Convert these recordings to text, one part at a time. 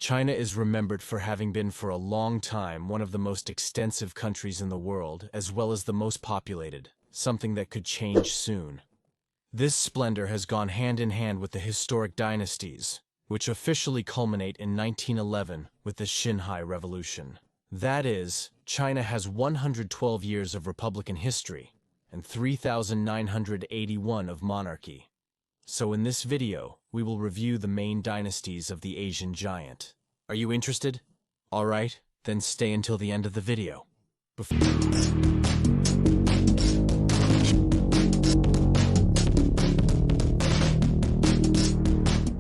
China is remembered for having been for a long time one of the most extensive countries in the world, as well as the most populated, something that could change soon. This splendor has gone hand in hand with the historic dynasties, which officially culminate in 1911 with the Xinhai Revolution. That is, China has 112 years of republican history and 3,981 of monarchy. So in this video, we will review the main dynasties of the Asian giant. Are you interested? Alright, then stay until the end of the video.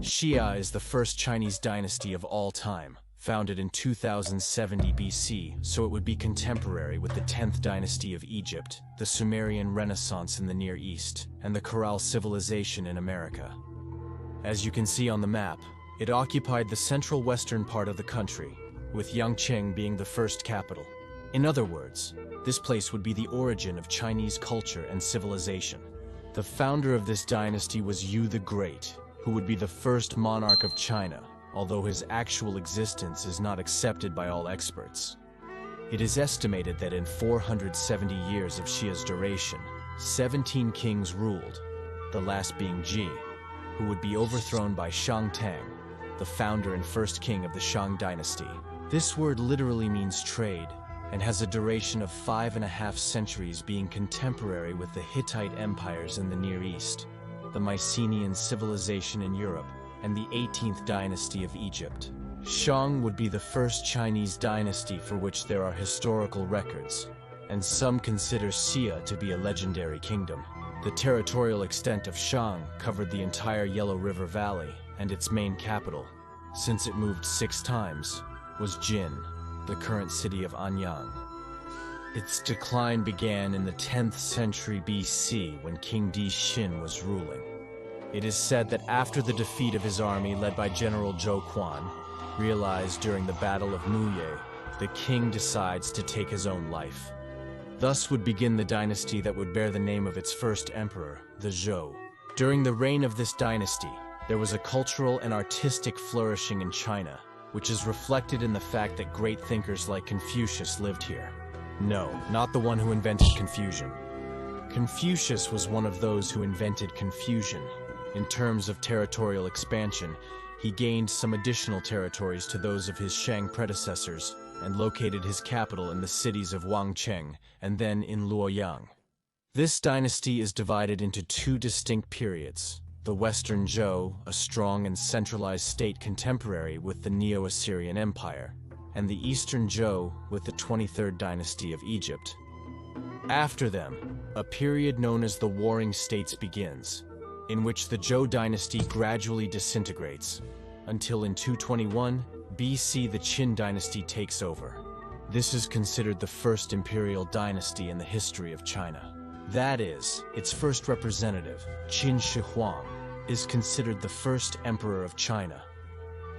Xia is the first Chinese dynasty of all time, founded in 2070 BC, so it would be contemporary with the 10th dynasty of Egypt, the Sumerian Renaissance in the Near East, and the Corral civilization in America. As you can see on the map, it occupied the central western part of the country, with Yangqing being the first capital. In other words, this place would be the origin of Chinese culture and civilization. The founder of this dynasty was Yu the Great, who would be the first monarch of China, although his actual existence is not accepted by all experts. It is estimated that in 470 years of Xia's duration, 17 kings ruled, the last being Ji, who would be overthrown by Shang, the founder and first king of the Shang dynasty. This word literally means trade, and has a duration of 5.5 centuries, being contemporary with the Hittite empires in the Near East, the Mycenaean civilization in Europe, and the 18th dynasty of Egypt. Shang would be the first Chinese dynasty for which there are historical records, and some consider Xia to be a legendary kingdom. The territorial extent of Shang covered the entire Yellow River Valley, and its main capital, since it moved 6 times, was Jin, the current city of Anyang. Its decline began in the 10th century BC when King Di Xin was ruling. It is said that after the defeat of his army led by General Zhou realized during the Battle of Muye, the king decides to take his own life. Thus would begin the dynasty that would bear the name of its first emperor, the Zhou. During the reign of this dynasty, there was a cultural and artistic flourishing in China, which is reflected in the fact that great thinkers like Confucius lived here. No, not the one who invented confusion. Confucius was one of those who invented confusion. In terms of territorial expansion, he gained some additional territories to those of his Shang predecessors and located his capital in the cities of Wangcheng and then in Luoyang. This dynasty is divided into 2 distinct periods: the Western Zhou, a strong and centralized state contemporary with the Neo-Assyrian Empire, and the Eastern Zhou with the 23rd dynasty of Egypt. After them, a period known as the Warring States begins, in which the Zhou dynasty gradually disintegrates, until in 221 BC the Qin dynasty takes over. This is considered the first imperial dynasty in the history of China. That is, its first representative, Qin Shi Huang, is considered the first emperor of China,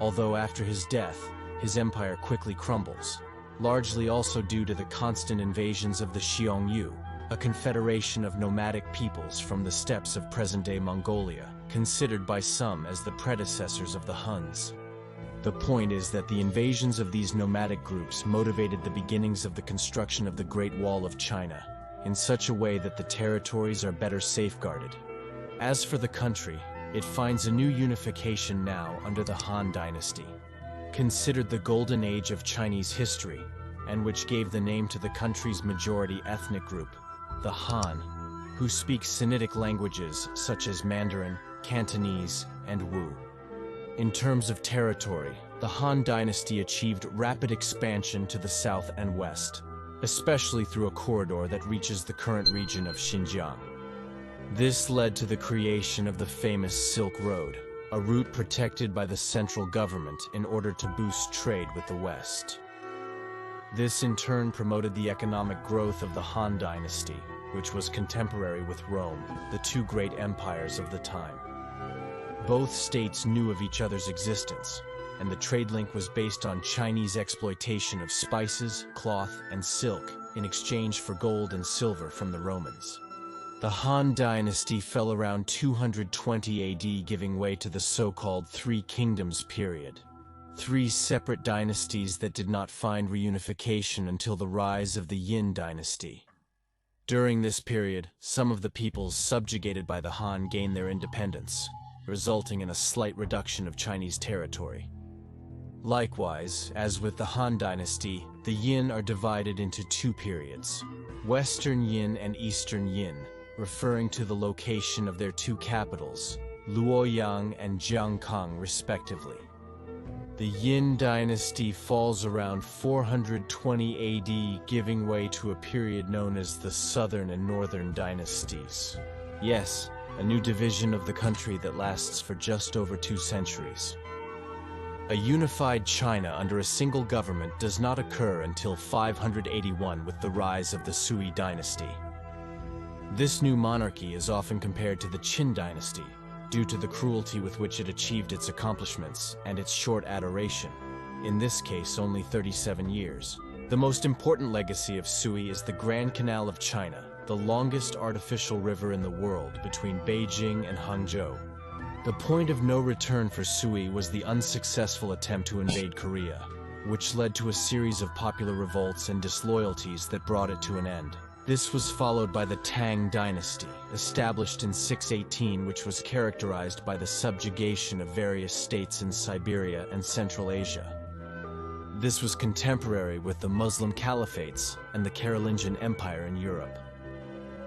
although after his death, his empire quickly crumbles, largely also due to the constant invasions of the Xiongnu, a confederation of nomadic peoples from the steppes of present-day Mongolia, considered by some as the predecessors of the Huns. The point is that the invasions of these nomadic groups motivated the beginnings of the construction of the Great Wall of China, in such a way that the territories are better safeguarded. As for the country, it finds a new unification now under the Han Dynasty, considered the golden age of Chinese history, and which gave the name to the country's majority ethnic group, the Han, who speak Sinitic languages such as Mandarin, Cantonese, and Wu. In terms of territory, the Han Dynasty achieved rapid expansion to the south and west, especially through a corridor that reaches the current region of Xinjiang. This led to the creation of the famous Silk Road, a route protected by the central government in order to boost trade with the West. This in turn promoted the economic growth of the Han Dynasty, which was contemporary with Rome, the 2 great empires of the time. Both states knew of each other's existence, and the trade link was based on Chinese exploitation of spices, cloth, and silk in exchange for gold and silver from the Romans. The Han Dynasty fell around 220 AD, giving way to the so-called Three Kingdoms period. three separate dynasties that did not find reunification until the rise of the Yin dynasty. During this period, some of the peoples subjugated by the Han gained their independence, resulting in a slight reduction of Chinese territory. Likewise, as with the Han dynasty, the Yin are divided into two periods: Western Yin and Eastern Yin, referring to the location of their two capitals, Luoyang and Jiangkang respectively. The Yin dynasty falls around 420 AD, giving way to a period known as the Southern and Northern Dynasties. Yes, a new division of the country that lasts for just over 2 centuries. A unified China under a single government does not occur until 581 with the rise of the Sui dynasty. This new monarchy is often compared to the Qin dynasty, due to the cruelty with which it achieved its accomplishments and its short adoration, in this case only 37 years. The most important legacy of Sui is the Grand Canal of China, the longest artificial river in the world between Beijing and Hangzhou. The point of no return for Sui was the unsuccessful attempt to invade Korea, which led to a series of popular revolts and disloyalties that brought it to an end. This was followed by the Tang Dynasty, established in 618, which was characterized by the subjugation of various states in Siberia and Central Asia. This was contemporary with the Muslim caliphates and the Carolingian Empire in Europe.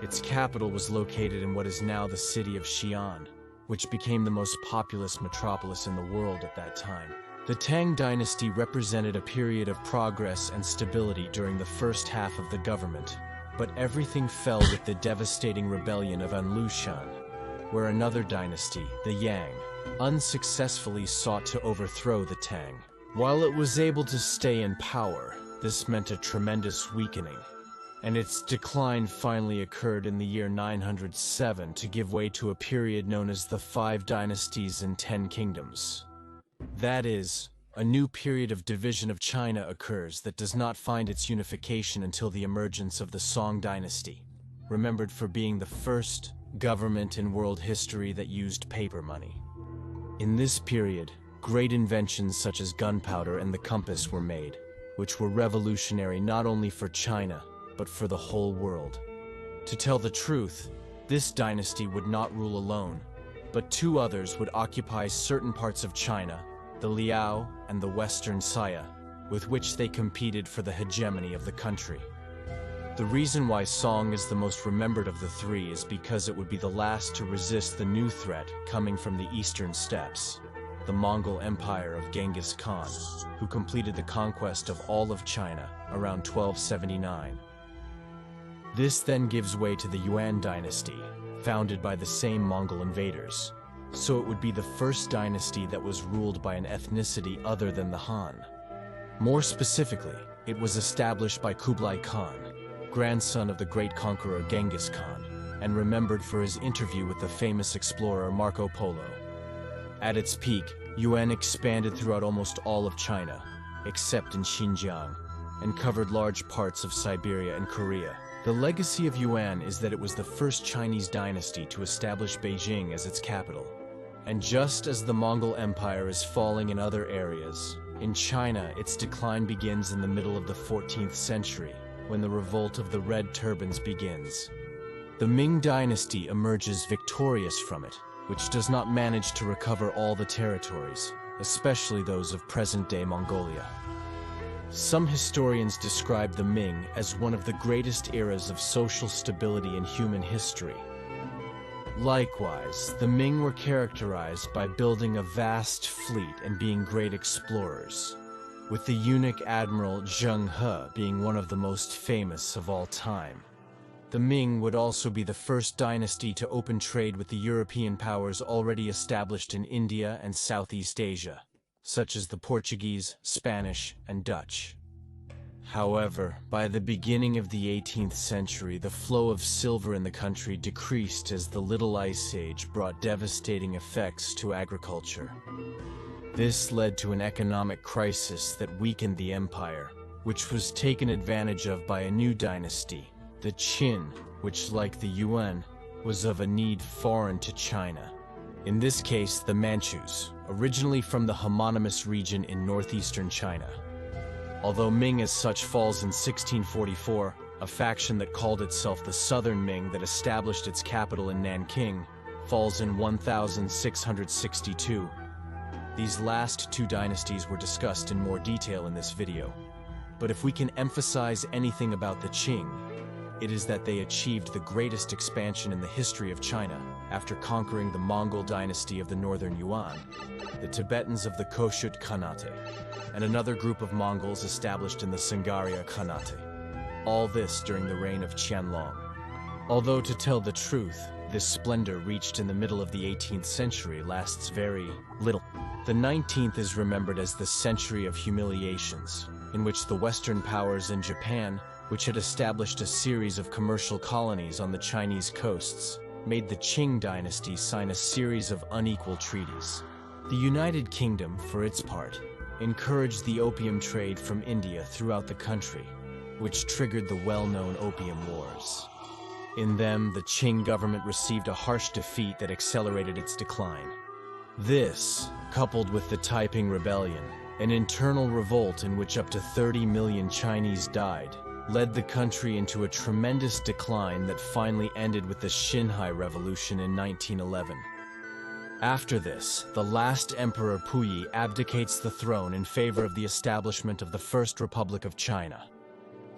Its capital was located in what is now the city of Xi'an, which became the most populous metropolis in the world at that time. The Tang Dynasty represented a period of progress and stability during the first half of the government, but everything fell with the devastating rebellion of Anlushan, where another dynasty, the Yang, unsuccessfully sought to overthrow the Tang. While it was able to stay in power, this meant a tremendous weakening, and its decline finally occurred in the year 907 to give way to a period known as the 5 Dynasties and 10 Kingdoms. That is, a new period of division of China occurs that does not find its unification until the emergence of the Song dynasty, remembered for being the first government in world history that used paper money. In this period, great inventions such as gunpowder and the compass were made, which were revolutionary not only for China, but for the whole world. To tell the truth, this dynasty would not rule alone, but 2 others would occupy certain parts of China, the Liao and the Western Xia, with which they competed for the hegemony of the country. The reason why Song is the most remembered of the 3 is because it would be the last to resist the new threat coming from the eastern steppes, the Mongol Empire of Genghis Khan, who completed the conquest of all of China around 1279. This then gives way to the Yuan dynasty, founded by the same Mongol invaders. So it would be the first dynasty that was ruled by an ethnicity other than the Han. More specifically, it was established by Kublai Khan, grandson of the great conqueror Genghis Khan, and remembered for his interview with the famous explorer Marco Polo. At its peak, Yuan expanded throughout almost all of China, except in Xinjiang, and covered large parts of Siberia and Korea. The legacy of Yuan is that it was the first Chinese dynasty to establish Beijing as its capital. And just as the Mongol Empire is falling in other areas, in China its decline begins in the middle of the 14th century, when the revolt of the Red Turbans begins. The Ming dynasty emerges victorious from it, which does not manage to recover all the territories, especially those of present-day Mongolia. Some historians describe the Ming as one of the greatest eras of social stability in human history. Likewise, the Ming were characterized by building a vast fleet and being great explorers, with the eunuch admiral Zheng He being one of the most famous of all time. The Ming would also be the first dynasty to open trade with the European powers already established in India and Southeast Asia, such as the Portuguese, Spanish, and Dutch. However, by the beginning of the 18th century, the flow of silver in the country decreased as the Little Ice Age brought devastating effects to agriculture. This led to an economic crisis that weakened the empire, which was taken advantage of by a new dynasty, the Qin, which, like the Yuan, was of a need foreign to China. In this case, the Manchus, originally from the homonymous region in northeastern China. Although Ming as such falls in 1644, a faction that called itself the Southern Ming that established its capital in Nanking falls in 1662. These last two dynasties were discussed in more detail in this video. But if we can emphasize anything about the Qing, it is that they achieved the greatest expansion in the history of China after conquering the Mongol dynasty of the northern Yuan, the Tibetans of the Koshut Khanate, and another group of Mongols established in the Sungariya Khanate. All this during the reign of Qianlong. Although to tell the truth, this splendor reached in the middle of the 18th century lasts very little. The 19th is remembered as the century of humiliations, in which the Western powers and Japan, which had established a series of commercial colonies on the Chinese coasts, made the Qing dynasty sign a series of unequal treaties. The United Kingdom, for its part, encouraged the opium trade from India throughout the country, which triggered the well-known Opium Wars. In them, the Qing government received a harsh defeat that accelerated its decline. This, coupled with the Taiping Rebellion, an internal revolt in which up to 30 million Chinese died, led the country into a tremendous decline that finally ended with the Xinhai Revolution in 1911. After this, the last Emperor Puyi abdicates the throne in favor of the establishment of the First Republic of China.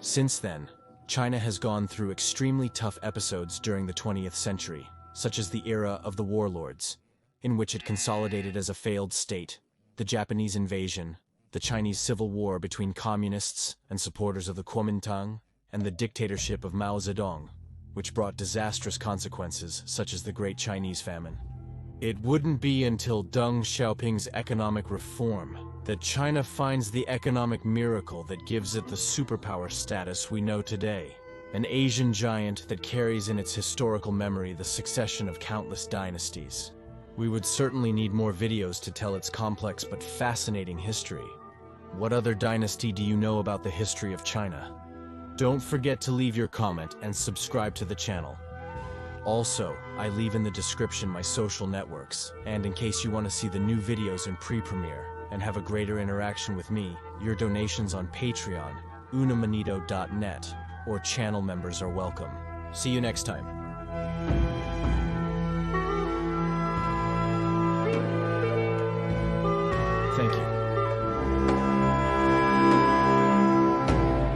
Since then, China has gone through extremely tough episodes during the 20th century, such as the era of the warlords, in which it consolidated as a failed state, the Japanese invasion, the Chinese Civil War between communists and supporters of the Kuomintang, and the dictatorship of Mao Zedong, which brought disastrous consequences such as the Great Chinese Famine. It wouldn't be until Deng Xiaoping's economic reform that China finds the economic miracle that gives it the superpower status we know today, an Asian giant that carries in its historical memory the succession of countless dynasties. We would certainly need more videos to tell its complex but fascinating history. What other dynasty do you know about the history of China? Don't forget to leave your comment and subscribe to the channel. Also, I leave in the description my social networks, and in case you want to see the new videos in pre-premiere and have a greater interaction with me, your donations on Patreon, unamonito.net, or channel members are welcome. See you next time. Thank you.